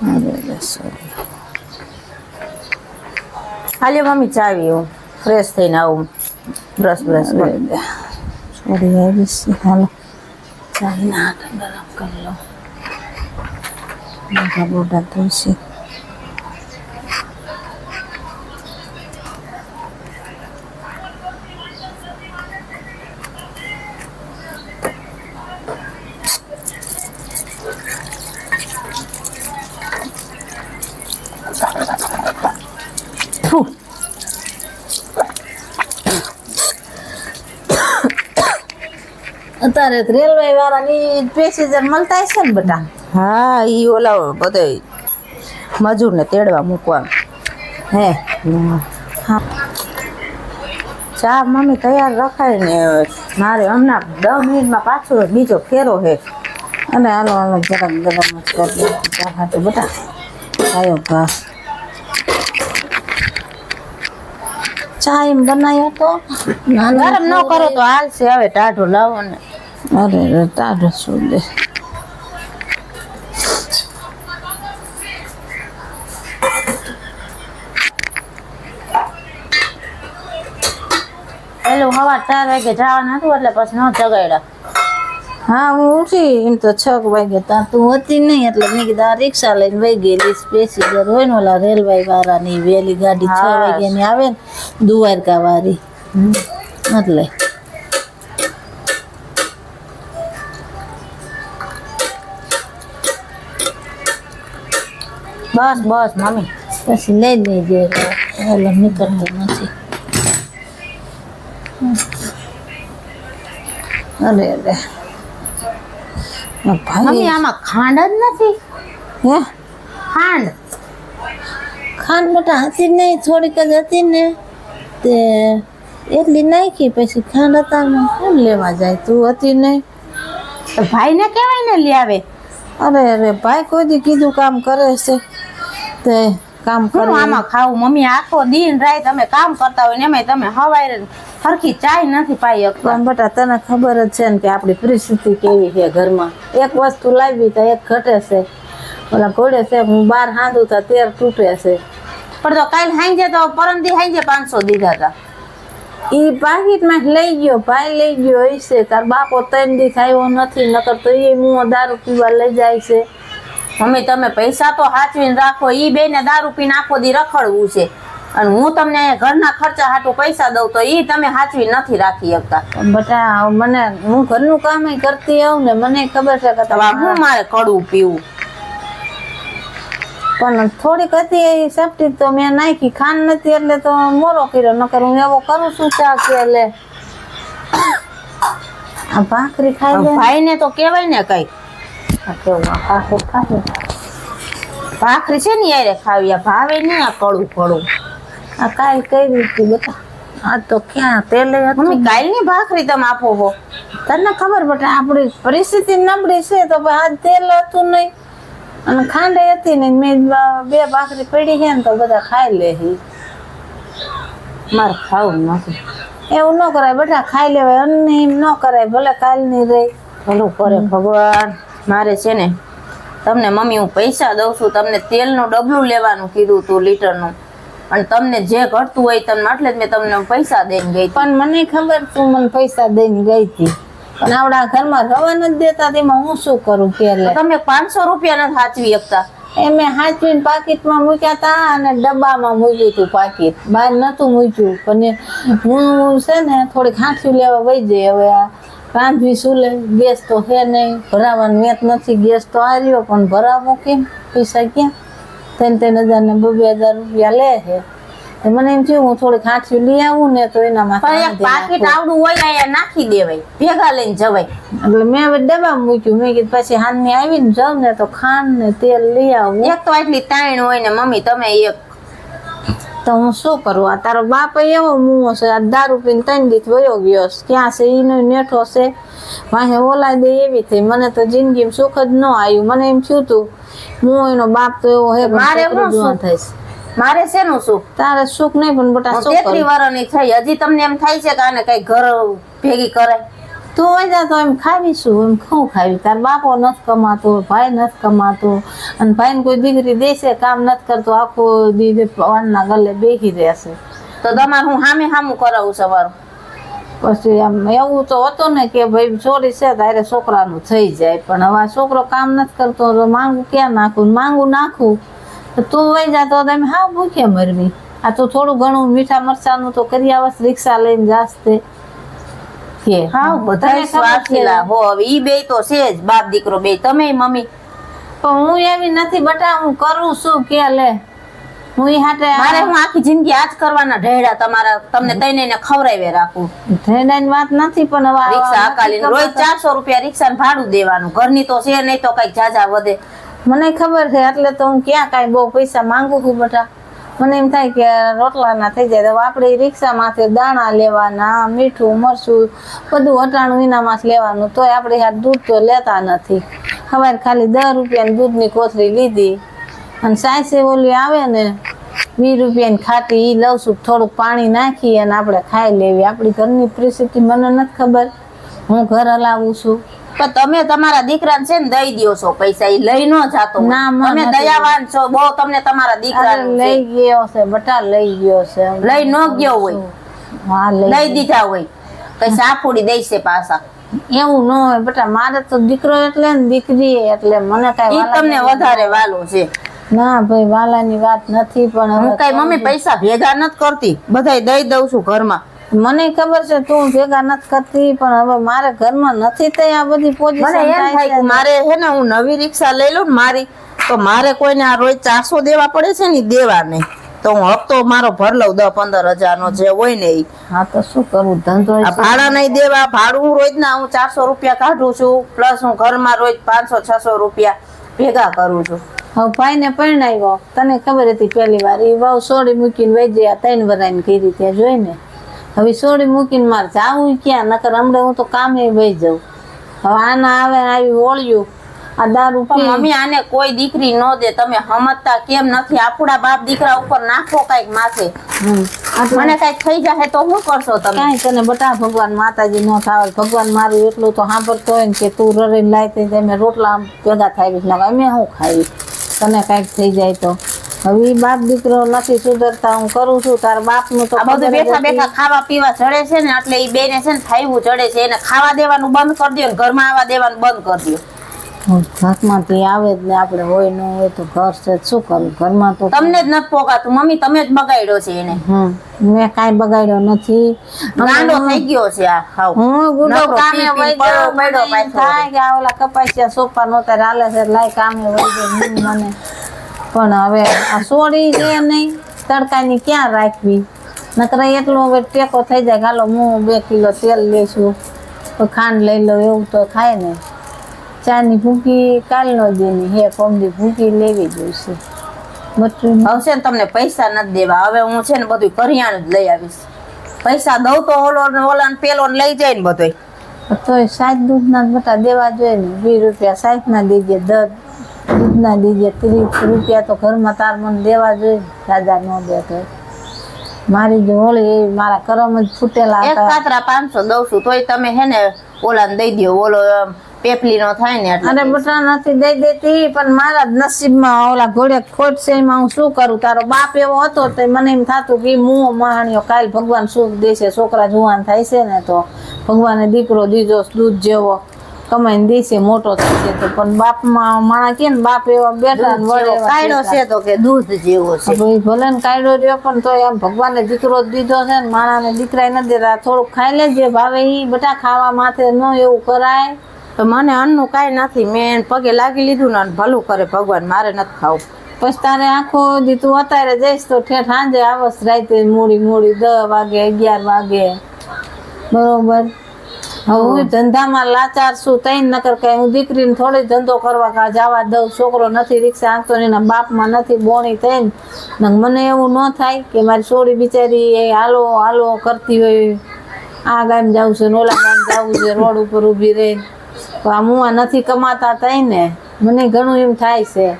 અરે સોરી. હાલે મમ્મી ચાવી હું ફ્રેશ થઈને આવું બ્રશ કરી. સોરી આવી છે. હાલો ચાવી ના ગરમ કરી લો. મોટા બોટા તુલસી અત્યારે રેલવે વાળાની પેસેન્જર મળતા હશે ને બધા. હા ઈ ઓલા બધે મજૂરને તેડવા મૂકવા હે. હા ચા મમ્મી તૈયાર રખાય ને મારે હમણાં 10 મિનિટમાં પાછો બીજો ફેરો હે. અને હાલો હાલો ગરમ ગરમ જ કરી ચા હાટે બધા ખાયો ઘાસ. ચા એમ બનાવ્યો તો ગરમ ન કરો તો હાલશે. હવે ટાઢો લાવો ને. અરે ટાઢો શું દે. પેલું સવાર 4 વાગે જવાનું હતું એટલે પછી ન જગાડ્યા. હા હું ઉઠી એમ તો 6 વાગે. ત્યાં તું હતી નહીં એટલે મેં કીધું આ રિક્ષા લઈને વહી ગયેલી. પેસેન્જર હોય ને ઓલા રેલવે વાળાની વહેલી ગાડી 6 વાગ્યાની આવે ને દ્વારકા વાળી એટલે. બસ બસ મમ્મી પછી લઈ લેજે. એટલે નીકળતો નથી. અરે અરે મમ્મી આમાં ખાંડ જ નથી. હે ખાંડ ખાંડ બેટા હતી નહીં. થોડીક જ હતી ને તે એટલી નાખી. પછી ખાંડ હતા કોણ લેવા જાય. તું હતી નહીં તો ભાઈને કહેવાય ને લઈ આવે. અરે અરે ભાઈ કોઈ દી કીધું કામ કરે છે તે કામ કરે. આમાં ખાવું મમ્મી આખો દિન રાત તમે કામ કરતા હોય ને એમાં તમે હવારે સરખી ચાય નથી પાઈ શકતા. બેટા તને ખબર જ છે ને કે આપણી પરિસ્થિતિ કેવી છે ઘરમાં. એક વસ્તુ લાવી તો એક ઘટે છે. ઓલા ઘોડે છે હું 12 હાંધું તો 13 તૂટે છે. પણ તો કાલ હાંજે તો પરમદી હાંજે 500 દીધા હતા. ઈ પાકીટમાં લઈ ગયો ભાઈ લઈ ગયો હશે. તાર બાપો 3 દી આવ્યો નથી. નકર તો એ મું દારૂ પીવા લઈ જાય છે. મમ્મી તમે પૈસા તો હાચવીને રાખો. ઈ બેને દારૂ પીને આખો દી રખડવું છે અને હું તમને ઘરના ખર્ચા હાટું પૈસા દઉં તો ઈ તમે હાચવી નથી રાખી શકતા. બેટા મને હું ઘરનું કામ કરતી આવું ને મને ખબર છે કે હું મારે કડવું પીવું. પણ થોડીક હતી એ સેફટી તો મેં નાખી. ખાંડ નથી એટલે તો મોરો કર્યો. નકર હું એવો કરું છું ચા કે એટલે આ ભાખરી ખાઈ લે. ભાઈને તો કહેવાય ને કઈ ભાખરી છે ને યારે ખાવી. આ ભાવે નહીં આ કડું કડું. આ કાલ કઈ રીતે બેટા આ તો ક્યાં તેલ કાલની ભાખરી તમે આપો હો. તને ખબર બેટા આપણી પરિસ્થિતિ નબળી છે તો આજ તેલ હતું નહીં અને ખાંડે હતી ને. મેં 2 ભાખરી પડી છે ને તો બધા ખાઈ લે. મારે ખાવું નથી. એવું ન કરાય બેટા. ખાઈ લેવાય. અન્ન એમ ન કરાય. ભલે કાલની રહી ભલું કરે ભગવાન. મારે છે ને તમને મમ્મી હું પૈસા દઉં છું. તમને તેલનું ડબલું લેવાનું કીધું તું લીટરનું. અને તમને જે ઘટતું હોય તમને એટલે જ મેં તમને પૈસા દઈને ગઈ. પણ મને ખબર તું મને પૈસા દઈને ગઈ હતી. પણ આવડા ઘરમાં રવા નથી દેતા. તેમાં હું શું કરું કે તમે 500 રૂપિયા નથી સાચવી શકતા. એ મેં સાચવીને પાકીટમાં મૂક્યા હતા અને ડબ્બામાં મૂક્યું હતું. પાકીટ બહાર નતું મૂક્યું. પણ હું છે ને થોડીક હાંઠી લેવા વહી જાય. હવે આ રાંધવી શું લે. ગેસ તો છે નહીં. ભરાવાનું વેત નથી. ગેસ તો આ રહ્યો પણ ભરાવો કેમ. પૈસા ક્યાં 3,000 ને 2,000 રૂપિયા લે છે. મને એમ થયું હું થોડીક હાંઠી લઈ આવું ને તો એનામાં પાકીટ આવડું હોય અહીંયા નાખી દેવાય. ભેગા લઈને જવાય. એટલે મેં હવે ડબ્બામાં મૂક્યું. મેં કીધું પછી હાંજની આવીને જાઉં ને તો ખાંડ ને તેલ લઈ આવું. એક તો આટલી તાણ હોય ને મમ્મી તમે એક તો હું શું કરું. આ તારો બાપ એવો મુવો છે. આ દારૂ પીને 3 દિવસ વયો ગયો. ક્યાં છે એનો નેઠો છે. વાહે ઓલા દે એવી થઈ. મને તો જિંદગીમાં સુખ જ ન આવ્યું. મને એમ થયું તું હું એનો બાપ તો એવો હે. મારે શું થાય. મારે શેનું સુખ. તારે સુખ નહીં પણ બેટા 33 વર્ષની થઈ. હજી તમને એમ થાય છે કે આને કઈ ઘર ભેગી કરાય. તું હોય જા તો એમ ખાવીશું, એમ શું ખાવી? તાર બાપો નથી કમાતો, ભાઈ નથી કમાતો, અને ભાઈને કોઈ દીકરી દેશે કામ નથી કરતો, આખો દી વાનના ગલે બેસી રહેશે. તો તમારે હું સામું કરાવું સવારું? પછી આમ એવું તો હતું ને કે ભાઈ છોરી છે તારે છોકરાનું થઈ જાય, પણ હવે આ છોકરો કામ નથી કરતો તો માંગુ ક્યાં નાખું? માંગુ નાખું તો તું વહી જા તો તમે હા ભૂખે મરવી. આ તો થોડું ઘણું મીઠા મરચાનું તો કરી આવસ, રિક્ષા લઈને જાસ તે કે હા બધા સ્વાર્થીલા હો. હવે ઈ બે તો છે જ, બાપ દીકરો બે, તમે મમ્મી. પણ હું એવી નથી બટા, હું કરું શું કે લે હું ઈ હાટે મારે હું આખી જિંદગી આજ કરવાના ઢેડા તમારા, તમને તઈને ખવરાવે રાખું. થેડાની વાત નથી, પણ હવે રિક્ષા હકાલીને રોજ 400 રૂપિયા રિક્ષાને ભાડું દેવાનું. ઘરની તો છે નહીં તો કઈક જાજા વધે. મને ખબર છે, એટલે તો હું ક્યાં કાંઈ બહુ પૈસા માંગુ છું બટા. મને એમ થાય કે રોટલાના થઈ જાય તો આપણે રિક્ષામાંથી દાણા લેવાના, મીઠું મરચું બધું અટાણું એનામાં જ લેવાનું, તોય આપણે હાથ દૂધ તો લેતા નથી. સવારે ખાલી 10 રૂપિયાની દૂધની કોથળી લીધી, અને સાયસે ઓલી આવે ને 20 રૂપિયાની ખાટી એ લઉં છું, થોડુંક પાણી નાખી અને આપણે ખાઈ લેવી. આપણી ઘરની પરિસ્થિતિ મને નથી ખબર, હું ઘર હલાવું છું. પણ તમે તમારા દીકરાને છે ને દઈ દ્યો છો પૈસા, ઈ લઈ ન જાતો. ના, તમે દયાવાન છો બહુ, તમને તમારા દીકરાને લઈ ગયો છે બટા, લઈ ગયો છે. લઈ ન ગયો હોય, હા લઈ દીધા હોય, કઈ સાફુડી દેશે પાછા. એવું ન હોય બટા, મારે તો દીકરો એટલે ને દીકરી એટલે મને કઈ ઈ તમને વધારે વાલું છે. ના ભાઈ, વાલાની વાત નથી, પણ હું કઈ મમ્મી પૈસા ભેગા નથી કરતી, બધાય દઈ દઉં છું ઘરમાં. મને ખબર છે તું ભેગા નથી કરતી, પણ હવે મારે ઘરમાં નથી થઈ આ બધી પોઝિશન. મને એમ થાય કે મારે હે ને હું નવી રિક્ષા લઈ લઉં ને મારી, તો મારે કોઈને આ રોજ 400 દેવા પડે છે ને દેવા નહીં, તો હું હપ્તો મારો ભર લઉં 10-15 હજારનો જે હોય ને ઈ. હા તો શું કરવું, ધંધો ભાડા નહીં દેવા. ભાડું હું રોજના હું 400 રૂપિયા કાઢું છું, પ્લસ હું ઘરમાં રોજ 500-600 રૂપિયા ભેગા કરું છું. હવે ભાઈને પરણાવ્યો, તને ખબર હતી પહેલી વાર એ વહુ સોડી મૂકીને વહી ગયા, 3 વરાઈને કરી ત્યાં જોઈને. હવે સોડી મૂકીને મારે જાવું ક્યાં? નકર હમણાં હું તો કામે વહી જાઉં. હવે આના આવે આવી ઓળ્યું આ દારૂ પી. મમ્મી આને કોઈ દીકરી ન દે, તમે સમજતા કેમ નથી? આપણા બાપ દીકરા ઉપર નાખો કઈક માથે. મને કઈક થઈ જાય તો શું કરશો તમે? કાંઈ તને બટા ભગવાન માતાજી ન થાવે, ભગવાન મારું એટલું તો સાંભળતો હોય ને કે તું રડીને લાવી થઈ જાય, રોટલા ભેગા થાય ને અમે શું ખાવી, તને કઈક થઈ જાય તો. હવે બાપ દીકરો નથી સુધરતા, હું કરું છું તાર બાપ નું તો બધું બેઠા બેઠા ખાવા પીવા ચડે છે ને, એટલે ઈ બેને છે ને ખાવું ચડે છે. એને ખાવા દેવાનું બંધ કરી દો ને ઘરમાં આવવા દેવાનું બંધ કરી દો. ઘરમાંથી આવે જ ને, આપણે હોય ન હોય તો ઘર છે, શું કરું? ઘરમાં તો તમને જ નથી પોકાતું મમ્મી, તમે જ બગાડ્યો છે એને. મેં કાંઈ બગાડ્યો નથી, ગાંડો થઈ ગયો છે આ. હાવ હું ગુડો કામે વઈ જાઉં, મને થાય કે આ ઓલા કપાસિયા સોપા નોતા હાલે છે, લાય કામે વઈ જાય મને. પણ હવે આ સોડી છે નહીં, તડકાની ક્યાં રાખવી? નકર એટલું હવે ટેકો થઈ જાય, હાલો હું 2 કિલો તેલ લઈશું, ખાંડ લઈ લઉં, એવું તો થાય ને. ચાની ભૂકી કાલનો દેની હે, પમદી ભૂકી લેવી જોઈશે. બધું હવે છે ને તમને પૈસા નથી દેવા, હવે હું છે ને બધું કરિયાણું જ લઈ આવીશ. પૈસા દઉં તો ઓલા પેલો લઈ જાય ને બધું. તોય 7 દૂધના બટા દેવા જોઈએ ને, 20 રૂપિયા 7 ના દીજે, 10 દૂધના દીજે, 30 રૂપિયા તો ઘરમાં તાર મને દેવા જોઈએ, દાદા ન દે તો. મારી જો હોળી એવી મારા કરમ જ ફૂટેલા એક કાતરા 500 દઉં છું તોય તમે હે ને ઓલાને દઈ દો, ઓલો પેપલી નો થાય ને. અરે બટા નથી દઈ દેતી, પણ મારા નસીબમાં ઓલા ઘોડે ખોટ છે, એમાં હું શું કરું? તારો બાપ એવો હતો તો મને એમ થતું કે મું મહાણ્યો, કાલ ભગવાન સુખ દેશે, છોકરા જુવાન થાય છે ને તો ભગવાને દીકરો દીધો દૂધ જેવો કમાઈને દેશે, મોટો થશે તો. પણ બાપમાં માણા કે ને બાપ એવા બેઠા કાયડો છે તો કે દૂધ જેવો છે. ભલે ને કાયડો રહ્યો, પણ તો એમ ભગવાને દીકરો દીધો છે ને, માણાને દીકરા નથી દેતા. થોડુંક ખાઈ લેજે ભાવે, ઈ બટા ખાવા માથે ન એવું કરાય. તો મને અન્નનું કાંઈ નથી, મેં પગે લાગી લીધું ને ભલું કરે ભગવાન, મારે નથી ખાવું. પછી તારે આખો દી તું અત્યારે જઈશ તો ઠેઠ સાંજે આવસ રાતે મોડી 10 વાગે 11 વાગે, બરોબર. હવે હું ધંધામાં લાચાર છું, તઈ નકર કઈ હું દીકરીને થોડી ધંધો કરવા જવા દઉં. છોકરો નથી રિક્ષા આંકતો, એના બાપમાં નથી બોણી થઈને. મને એવું ન થાય કે મારી છોડી બિચારી હાલો હાલો કરતી હોય, આ ગામ જવું છે, ઓલા ગામ જવું છે, રોડ ઉપર ઊભી રહી. આ મુઆ નથી કમાતા તઈ ને, મને ઘણું એમ થાય છે.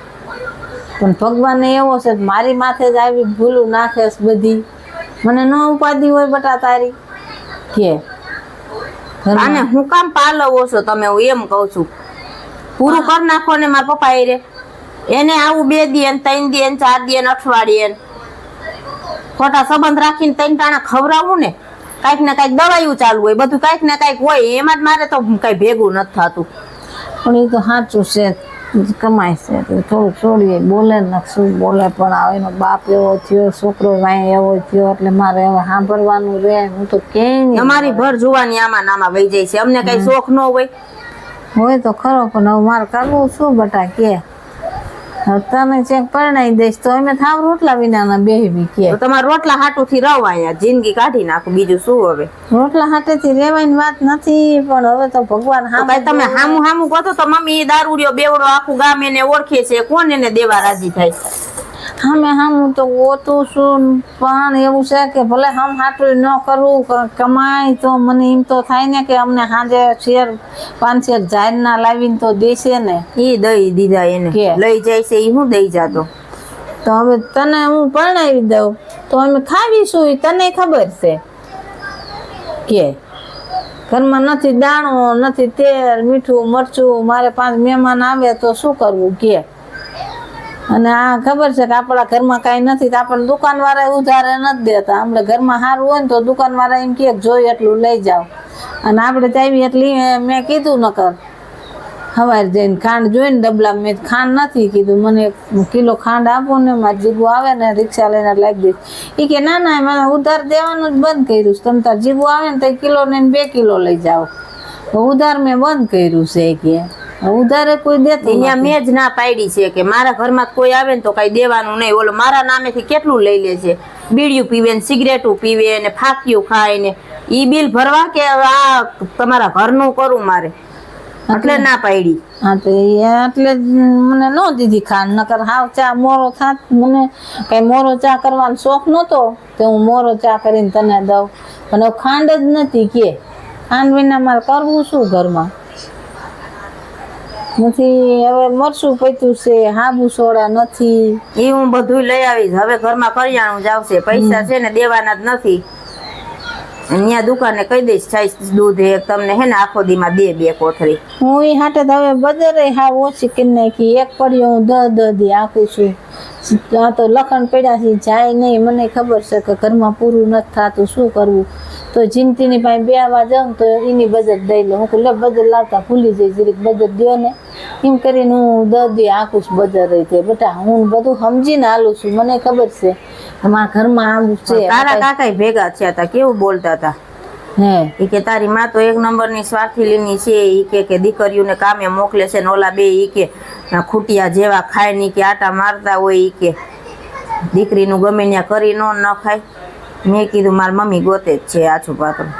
પણ ભગવાનને એવો છે મારી માથે જ આવી ભૂલું નાખે બધી. મને ન ઉપાધિ હોય બટા તારી કે આને હું કામ પાલવો છો તમે, હું એમ કઉ છું. પૂરું કરી નાખો ને મારા પપ્પા એ રે. એને આવું 2 દી ને 3 દી ને 4 દી ને અઠવાડિયે ને ખોટા સંબંધ રાખીને 3 ટાણા ખવડાવવું ને, કાંઈક ને કાંઈક દવાયું ચાલુ હોય, બધું કાંઈક ને કાંઈક હોય, એમાં જ મારે તો કઈ ભેગું નથી થતું. પણ એ તો સાચું છે, કમાય છે એટલે થોડુંક છોડીએ, બોલે ને શું બોલે, પણ આવે એનો બાપ એવો થયો, છોકરો ભાઈ એવો થયો, એટલે મારે હવે સાંભળવાનું રહે. હું તો ક્યાંય અમારી ભર જોવાની આમાં નામાં વહી જાય છે, અમને કઈ શોખ ન હોય તો ખરો, પણ હવે મારે કરવું શું બટા કે તને ચેક પરણાઈ દઈશ તો અમે થાવ રોટલા વિનાના બેહી કે તો તમારા રોટલા હાટું થી રહો, અહીંયા જિંદગી કાઢી નાખું, બીજું શું હવે. રોટલા હાટેથી રેવાની વાત નથી, પણ હવે તો ભગવાન કઈ તમે હામું હામું કહો તો મમ્મી દારૂડિયો બેવડો આખું ગામ એને ઓળખે છે, કોણ એને દેવા રાજી થાય. હામું તો ગોતું છું, પણ એવું છે કે ભલે હમ હાટું ન કરવું, કમાય તો મને એમ તો થાય ને કે અમને સાંજે 5 શેર જાહેર ના લાવીને તો દેશે ને. ઈ દઈ દીધા એને, લઈ જાય છે ઈ હું દઈ જાતો. તો હવે તને હું પરણાવી દઉં તો અમે ખાવીશું, એ તને ખબર છે કે ઘરમાં નથી દાણો, નથી તેલ, મીઠું, મરચું, મારે 5 મહેમાન આવે તો શું કરવું કે. અને આ ખબર છે કે આપણા ઘરમાં કાંઈ નથી તો આપણને દુકાનવાળા ઉધારે નથી દેતા. આપણે ઘરમાં સારું હોય ને તો દુકાનવાળા એમ કે જોઈ એટલું લઈ જાઓ, અને આપણે ચાવી એટલી મેં કીધું ન કર સવારે જઈને ખાંડ જોઈને ડબલા, મેં ખાંડ નથી કીધું, મને 1 કિલો ખાંડ આપો ને, મારે જીગું આવે ને રિક્ષા લઈને લાવી દઈશ. એ કે ના ના મને ઉધાર દેવાનું જ બંધ કર્યું છે, તમે તાર જીગું આવે ને તો 1 કિલો ને 2 કિલો લઈ જાઓ. ઉધાર મેં બંધ કર્યું છે કે ઉધારે કોઈ દેતું અહીંયા મેં જ ના પાડી છે કે મારા ઘરમાં કોઈ આવે ને તો કઈ દેવાનું નહીં. ઓલો મારા નામેથી કેટલું લઈ લે છે, બીડીયું પીવે ને સિગરેટું પીવે ને ફાકીયું ખાય ને, ઈ બિલ ભરવા કે આ તમારા ઘરનું કરું મારે, એટલે ના પાડી. હા તો એટલે મને ન દીધી ખાંડ, નકર હાવ ચા મોરો થાત. મને કઈ મોરો ચા કરવાનો શોખ નહોતો તો હું મોરો ચા કરીને તને દઉં, પણ હવે ખાંડ જ નથી કે ખાંડ વિના મારે કરવું શું ઘરમાં નથી. હવે મરચું પૈતું છે, હાબુ સોડા નથી, એ હું બધું લઈ આવીશ. હવે ઘરમાં કરિયાણું જ આવશે, પૈસા છે ને દેવાના જ નથી. અહીંયા દુકાને કહી દઈશ છાશ દૂધ એક તમને હે ને આખો દીમાં દે 2 કોથળી. હું એ હાટે હવે બજારે હાવ ઓછી કરી નાખી, 1 પડ્યો હું 10 દી આખું છું. આ તો લખણ પડ્યા છે જાય નહીં, મને ખબર છે કે ઘરમાં પૂરું નથી થતું, શું કરવું. તો જિંદગીની પાસે બેહવા જાઉં તો એની બજેટ દઈ લો. હું લે બજેટ લાવતા ભૂલી જઈ, જરીક બજેટ દો ને, એમ કરીને હું 10 દી આખું છું બજારે. તે બેટા હું બધું સમજીને હાલું છું, મને ખબર છે અમારા ઘરમાં આવું છે. તારા કાકા ભેગા થયા હતા, કેવું બોલતા હતા હે ઈ કે તારી માં તો 1 નંબરની સ્વાર્થી લીની છે. ઈ કે દીકરીઓને કામે મોકલે છે ને ઓલા 2 ઈ કે ખૂટિયા જેવા ખાય ની કે આટા મારતા હોય. ઈ કે દીકરીનું ગમે ત્યાં કરી ન ખાય. મેં કીધું મારી મમ્મી ગોતે જ છે આછું પાતળું.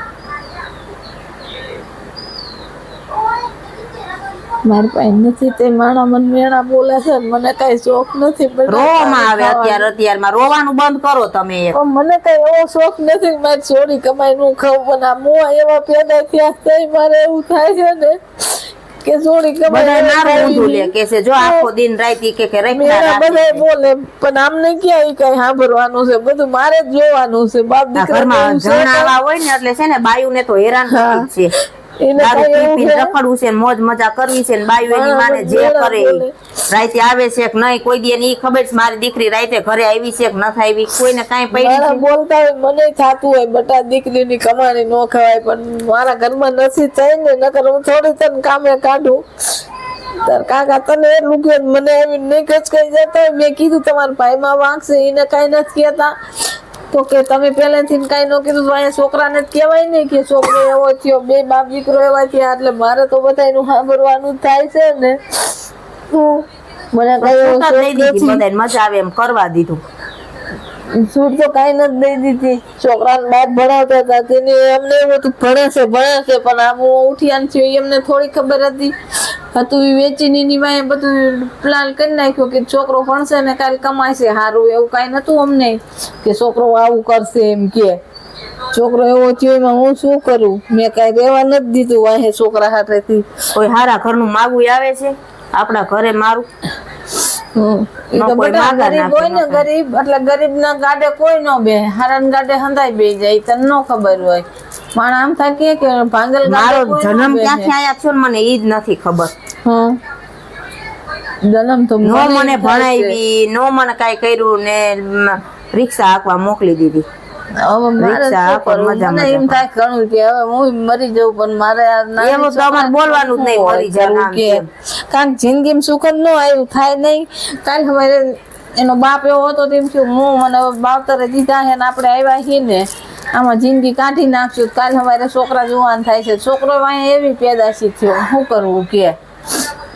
મારી પાસે નથી તે માણા મને મેણા બોલે છે, મને કઈ શોખ નથી. રોવામાં આવે અત્યારમાં રોવાનું બંધ કરો તમે. એક મને કઈ એવો શોખ નથી મારી છોડી કમાઈ નું ખાવું, પણ આ મોં એવા પેદા થયા થઈ મારે એવું થાય છે ને કે છોડી કમાઈ મારું ઊંધું લે કે છે જો આખો દિન રાતી કે બધા બોલે, પણ આમને ક્યાં કઈ સાંભળવાનું છે, બધું મારે જ જોવાનું છે. બાપ દીકરા જણાવા હોય ને એટલે છે ને બાયુ ને તો હેરાન કરી છે. રખડવું છે, મોજ મજા કરવી છે, બાયુ એની માને જે કરે રાતે આવે છે કે નહીં કોઈ દી ની ખબર છે મારી દીકરી રાતે ઘરે આવી છે કે નથી આવી, કોઈને કાંઈ પડી બોલતા હોય મને થતું હોય બટા દીકરીની કમાણી ન ખવાય, પણ મારા ઘરમાં નથી થઈ ને, નકર હું થોડી તને કામે કાઢું. તાર કાકા તને એટલું કે મને એવી નહીં કચકાઈ જતા. મેં કીધું તમારા ભાઈમાં વાંક છે, એને કઈ નથી કહેતા. તો કે તમે પહેલેથી કઈ ન કીધું તો અહીંયા છોકરાને જ કહેવાય ને કે છોકરો એવો થયો, 2 બાપ દીકરો એવા થયા, એટલે મારે તો બધા એનું સાંભળવાનું થાય છે ને. મને કઈ મજા આવે એમ કરવા દીધું. છૂટ તો કઈ નથી દઈ દીધી. છોકરાને બાપ ભણાવતા હતા તેને એમને એવું હતું ભણે છે પણ આમ ઉઠિયાન થયું એમને થોડી ખબર હતી હતું વેચીની ની વાય બધું પ્લાન કરી નાખ્યો કે છોકરો ભણશે ને કાલે કમાશે સારું. એવું કઈ નતું અમને કે છોકરો આવું કરશે એમ કે. છોકરો એવો થયો એમાં હું શું કરું, મેં કઈ રહેવા નથી દીધું વાહે છોકરા હાથેથી. કોઈ હારા ઘરનું માગું આવે છે આપણા ઘરે મારું. ગરીબ હોય ને ગરીબ એટલે ગરીબ ના ગાડે કોઈ ન બે, હારા ગાડે હંધાઈ બે જાય તને ન ખબર હોય. માણ આમ થાય કે ભાંગલ મારો જન્મ ક્યાંથી આયા થયો ને મને ઈ જ નથી ખબર. હા જન્મ તો નો મને ભણાવી, નો મને કાઈ કર્યું ને રિક્ષા હાંકવા મોકલી દીધી. હવે મારે રિક્ષા શું હાંકવા કરવું? મજા મને એમ થાય ઘણું કે હવે હું મરી જાઉં પણ મારે આ નાની એવું તો અમારે બોલવાનું જ નહીં, મરી જવાનું આમ કે તેમ. કારણ કે જિંદગીમાં સુખ જ ન આવ્યું થાય નહીં. કાલ સવારે એનો બાપ એવો હતો તેમ થયું હું મને બાવતરે દીધા છે ને આપણે આવ્યા છીએ ને આમાં જિંદગી કાઢી નાખશું. કાલ સવારે છોકરા જુવાન થાય છે, છોકરો અહીંયા એવી પેદાશી થયો, શું કરવું કે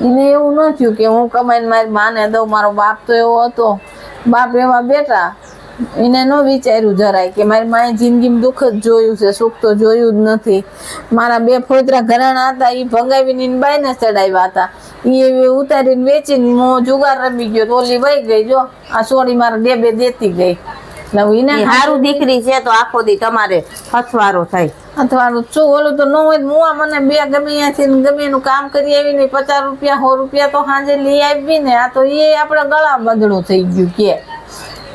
એને એવું ન થયું કે હું કમાઈને મારી માને દઉં. મારો બાપ તો એવો હતો, બાપ એવા બેટા એને ન વિચાર્યું જરાય કે મારી માએ જિંદગીમાં દુઃખ જ જોયું છે, સુખ તો જોયું જ નથી. મારા 2 ફોતરા ઘરાણા હતા, એ ભગાવીને એને બાઈને ચડાવ્યા હતા, એ ઉતારીને વેચીને હું જુગાર રમી ગયો તો ઓલી વહી ગઈ. જો આ સોરી મારા 2 દેતી ગઈ. એને હારું દીકરી છે તો આખો દી તમારે હથવારો થાય. અથવાનું શું ઓલું તો ન હોય હું મને 2 ગમે ત્યાંથી ગમે એનું કામ કરી આવી ને 50 રૂપિયા 100 રૂપિયા તો સાંજે લઈ આવી ને. આ તો એ આપણે ગળા બદડું થઈ ગયું કે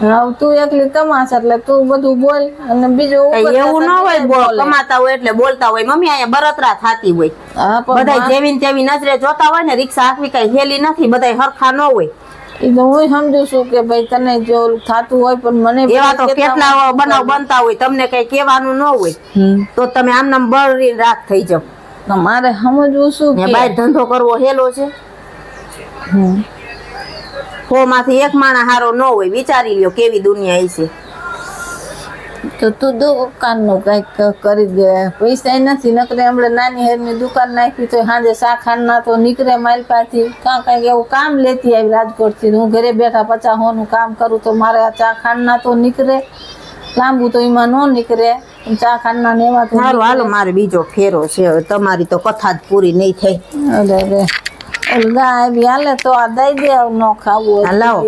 હવે તું એકલી કમાશ એટલે તું બધું બોલ અને બીજું એવું ન હોય, કમાતા હોય એટલે બોલતા હોય. મમ્મી અહીંયા બળતરા થતી હોય, બધા જેવી ને તેવી નજરે જોતા હોય ને. રિક્ષા હાંકવી કઈ હેલી નથી, બધા હરખા ન હોય. એ તો હું સમજુ છું કે ભાઈ તને જો થતું હોય પણ મને એવા તો કેટલા બનાવ બનતા હોય, તમને કઈ કહેવાનું ન હોય તો તમે આમ નામ બળી રાખ થઈ જાવ. મારે સમજવું શું કે બહાર ધંધો કરવો હેલો છે. 100 માંથી 1 માણસ હારો ન હોય. વિચારી લ્યો કેવી દુનિયા છે. તો તું દુકાનનું કઈક કરી દે. પૈસા નથી નકરે હમણાં નાની હેરની દુકાન નાખી તો સાંજે શાખાના તો નીકળે મારી પાસેથી. કાંઈક એવું કામ લેતી આવી રાજકોટથી. હું ઘરે બેઠા 50 નું કામ કરું તો મારે આ ચા ખાંડના તો નીકળે, લાંબુ તો એમાં ન નીકળે. ચા ખાંડના ને એમાં તો સારું હાલો, મારે બીજો ફેરો છે હવે. તમારી તો કથા જ પૂરી નહીં થઈ. અરે ગાય બી હાલે તો આ દઈ દે, ન ખાવું લાવો.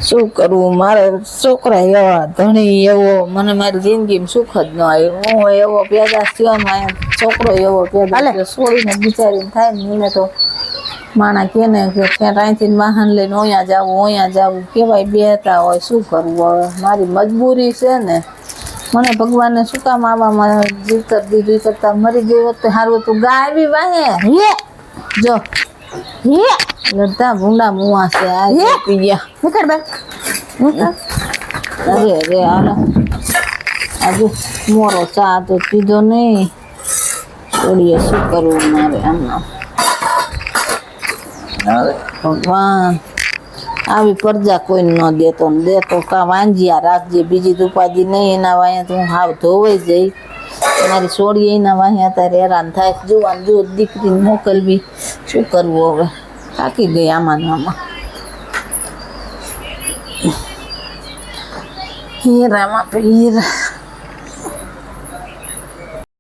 શું કરવું? મારે છોકરા એવા ધણી એવો, મને મારી જિંદગીમાં સુખ જ ન આવ્યું. હું એવો પેદાશ થયો, મારા છોકરો એવો પેદાશ છોડીને બિચારીને થાય ને. એને તો માણા કે ને કે ત્યાં અહીંથી વાહન લઈને અહીંયા જવું કેવાય બેતા હોય. શું કરવું હવે? મારી મજબૂરી છે ને. મને ભગવાનને શું કામ આવામાં જીવતર દીધું? એ કરતા મરી ગઈ હોત તો સારું હતું. ગાય બી વાહે જો લડતા ભૂંડા મુવા છે. આ પી ગયા અરે હાલો આજે મોરો ચા તો પીધો નહીં. છોડીએ શું કરવું મારે આમાં? ભગવાન આવી પ્રજા કોઈ ન દેતો ને દેતો કા વાંજિયા રાખજે, બીજી ઉપાધિ નહીં. એના વાંહે તો હું હાવ ધોવાઈ જઈ. મારી છોડીએ એના વાંહે અત્યારે હેરાન થાય. જોવાનું જો દીકરીને મોકલવી, શું કરવું હવે? થાકી ગઈ આમાં ને આમાં. હીરામાં પીર